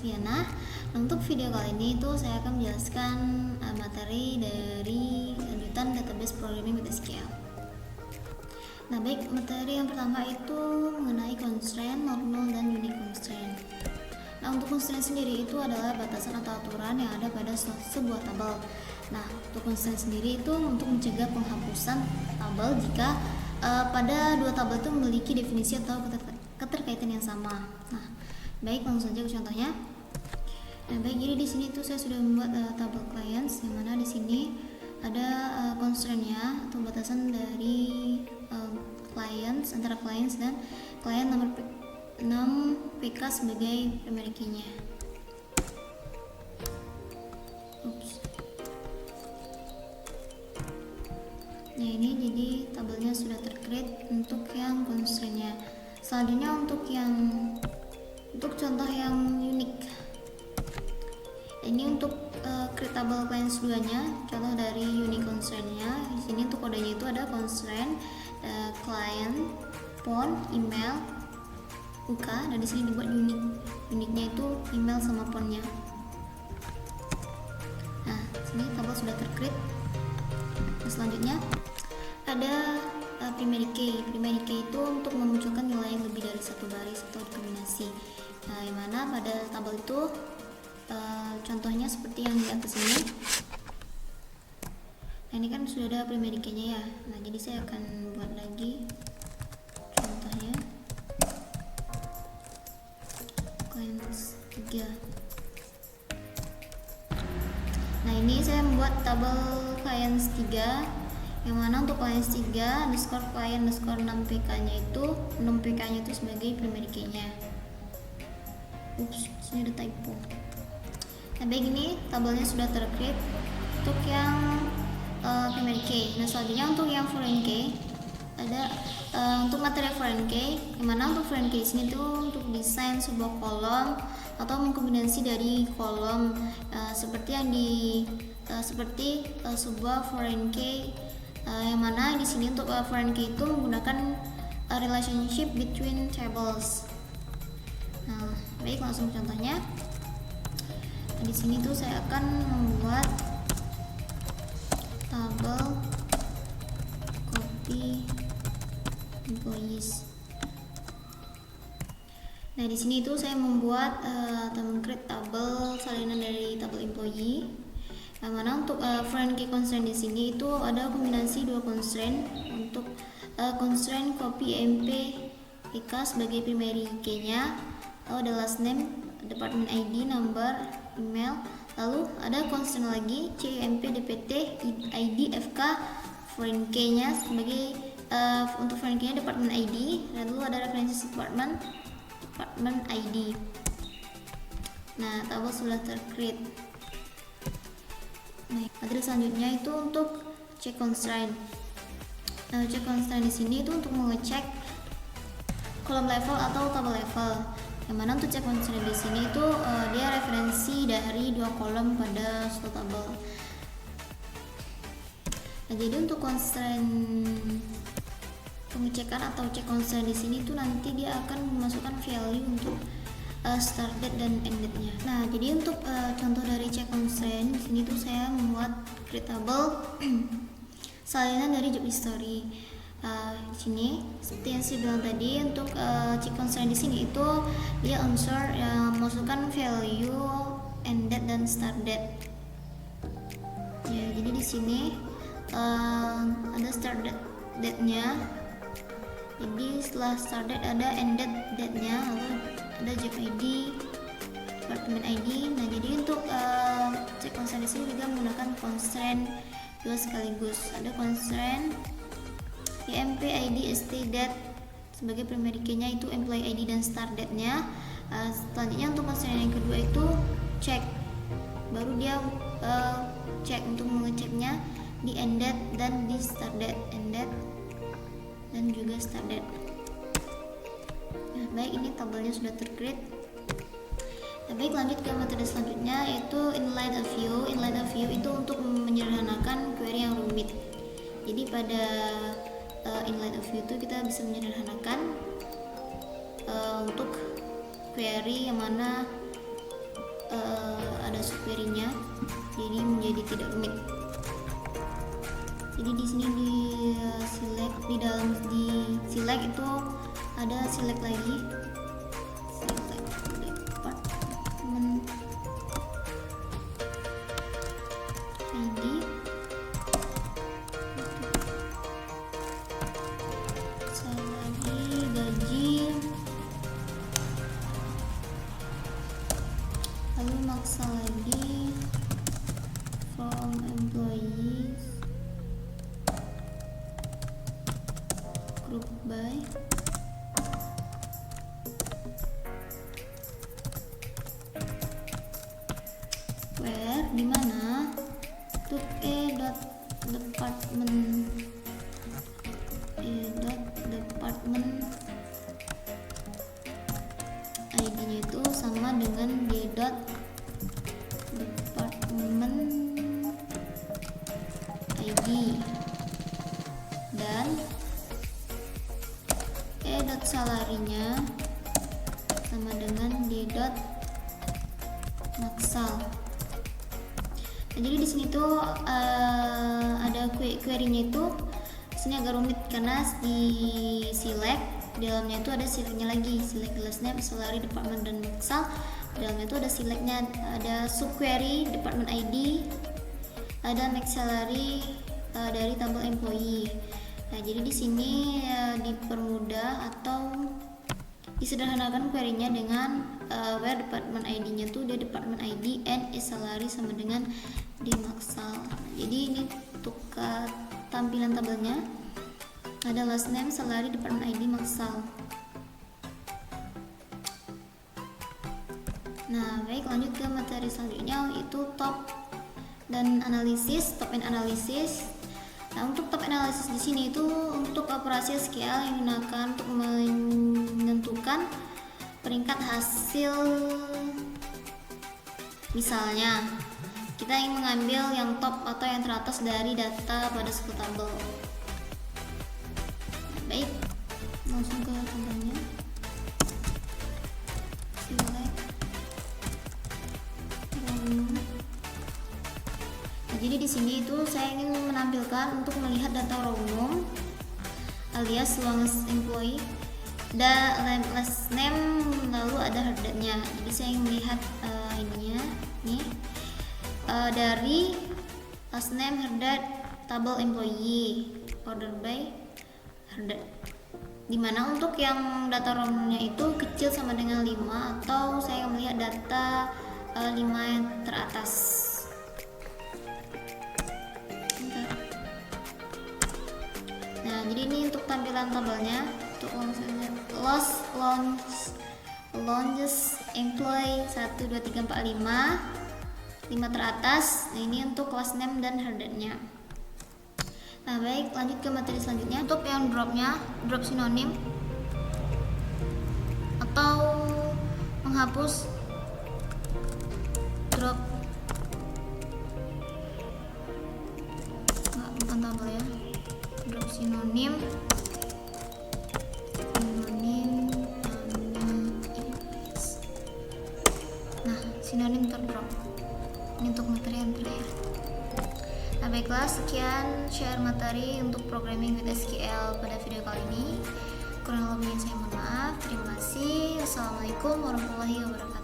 Silviana. Nah, untuk video kali ini itu saya akan menjelaskan materi dari lanjutan database programming with SQL. Nah, baik, materi yang pertama itu mengenai constraint, normal, dan unique constraint. Nah, untuk constraint sendiri itu adalah batasan atau aturan yang ada pada sebuah tabel. Nah, untuk constraint sendiri itu untuk mencegah penghapusan tabel jika pada dua tabel itu memiliki definisi atau keterkaitan yang sama. Nah, baik, langsung saja ke contohnya. Nah, baik, jadi di sini tuh saya sudah membuat tabel clients, yang mana di sini ada constraint-nya atau batasan dari clients, antara clients dan client nomor 6 PK sebagai primary key-nya. Nah, ini jadi tabelnya sudah tercreate untuk yang constraint-nya. Selanjutnya untuk contoh yang unik. Ini untuk create tabel clients 2-nya, contoh dari unique constraint-nya. Di sini untuk kodenya itu ada constraint client, phone, email, UK, dan di sini dibuat uniknya itu email sama phone-nya. Nah, sini tabel sudah tercreate. Nah, selanjutnya ada primary key. Primary key itu untuk memunculkan nilai yang lebih dari satu baris atau kombinasi. Nah, yang mana pada tabel itu contohnya seperti yang di atas ini. Nah, ini kan sudah ada primary key-nya ya. Nah, jadi saya akan buat lagi contohnya clients 3. Nah, ini saya membuat tabel clients 3, yang mana untuk clients 3 underscore client underscore 6 PK-nya itu 6 PK-nya itu sebagai primary key-nya. Sini ada typo. Nah, baik, ini tabelnya sudah tercreate untuk yang primary key. Nah, selanjutnya untuk yang foreign key ada untuk materi foreign key, yang mana untuk foreign key sini tuh untuk desain sebuah kolom atau mengkombinasi dari kolom seperti yang seperti sebuah foreign key, yang mana di sini untuk foreign key itu menggunakan relationship between tables. Nah, baik, langsung contohnya. Nah, di sini tuh saya akan membuat tabel copy employees. Nah, di sini itu saya membuat create tabel salinan dari tabel employee. Yang mana untuk foreign key constraint di sini itu ada kombinasi dua constraint. Untuk constraint copy emp PK sebagai primary key-nya, lalu ada last name, department ID, number, email, lalu ada constraint lagi CUMP DPT ID FK foreign key-nya sebagai untuk foreign key-nya department ID, lalu ada referensi department ID. Nah, tabel sudah tercreate. Nah, materi selanjutnya itu untuk check constraint. Nah, check constraint di sini itu untuk mengecek kolom level atau tabel level. Yang mana untuk check constraint di sini itu dia referensi dari dua kolom pada suatu tabel. Nah, jadi untuk constraint pengecekan atau check constraint di sini itu nanti dia akan memasukkan value untuk start date dan end date-nya. Nah, jadi untuk contoh dari check constraint di sini tuh saya membuat create table salinan dari job history. Di sini seperti yang saya bilang tadi, untuk check constraint di sini itu dia unsur yang memasukkan value end date dan start date. Ya, jadi di sini ada start date-nya. Jadi setelah start date ada end date-nya, lalu ada job ID, department ID. Nah, jadi untuk check constraint di sini juga menggunakan constraint dua sekaligus. Ada constraint EMP ID ST date sebagai primary key-nya itu employee ID dan start date-nya. Selanjutnya untuk constraint yang kedua itu check, baru dia check untuk mengeceknya di end date dan di start date, end date dan juga start date. Nah, baik, ini tabelnya sudah tercreate. Nah, baik, lanjut ke materi selanjutnya yaitu inline of view. Inline of view itu untuk menyederhanakan query yang rumit. Jadi pada inline of view itu kita bisa menyederhanakan untuk query yang mana ada subquery-nya, jadi menjadi tidak rumit. Jadi di sini di select, di dalam di select itu ada select lagi, select department ID, salary, gaji, lalu maksa lagi from employees, group by, where, dimana untuk department ID-nya itu sama dengan department ID, dan salary-nya sama dengan maksal. Nah, jadi di sini tuh ada query-nya itu di sini agak rumit karena di select dalamnya itu ada selectnya lagi, select last name, salary, department, dan maksal. Dalamnya itu ada selectnya, ada subquery department ID, ada max salary dari tabel employee. Nah, jadi di sini dipermudah atau disederhanakan query-nya dengan where department ID-nya tuh dia department ID and is salary sama dengan di maksal. Jadi ini untuk tampilan tabelnya ada last name, salary, department ID, maksal. Nah, baik, lanjut ke materi selanjutnya, yaitu top dan analisis, top and analysis. Nah, untuk top analysis di sini itu untuk operasi SQL yang digunakan untuk menentukan peringkat hasil. Misalnya, kita ingin mengambil yang top atau yang teratas dari data pada suatu tabel. Baik, langsung ke tabelnya. Select. Jadi di sini itu saya ingin menampilkan untuk melihat data raw umum alias longest employee, last name, lalu ada header-nya. Jadi saya ingin melihat ininya nih dari last name, header, tabel employee, order by header. Dimana untuk yang data raw umumnya itu kecil sama dengan 5, atau saya melihat data 5 yang teratas. Nah, jadi ini untuk tampilan tabelnya. Untuk longest employee 1, 2, 3, 4, 5 teratas. Nah, ini untuk last name dan header-nya. Nah, baik, lanjut ke materi selanjutnya. Untuk yang drop sinonim atau menghapus drop, bukan tabel ya, drop sinonim sinonim terdrop. Ini untuk materi yang terakhir. Nah, baiklah, sekian share materi untuk programming with SQL pada video kali ini. Kurang lebihnya saya mohon maaf. Terima kasih. Assalamualaikum warahmatullahi wabarakatuh.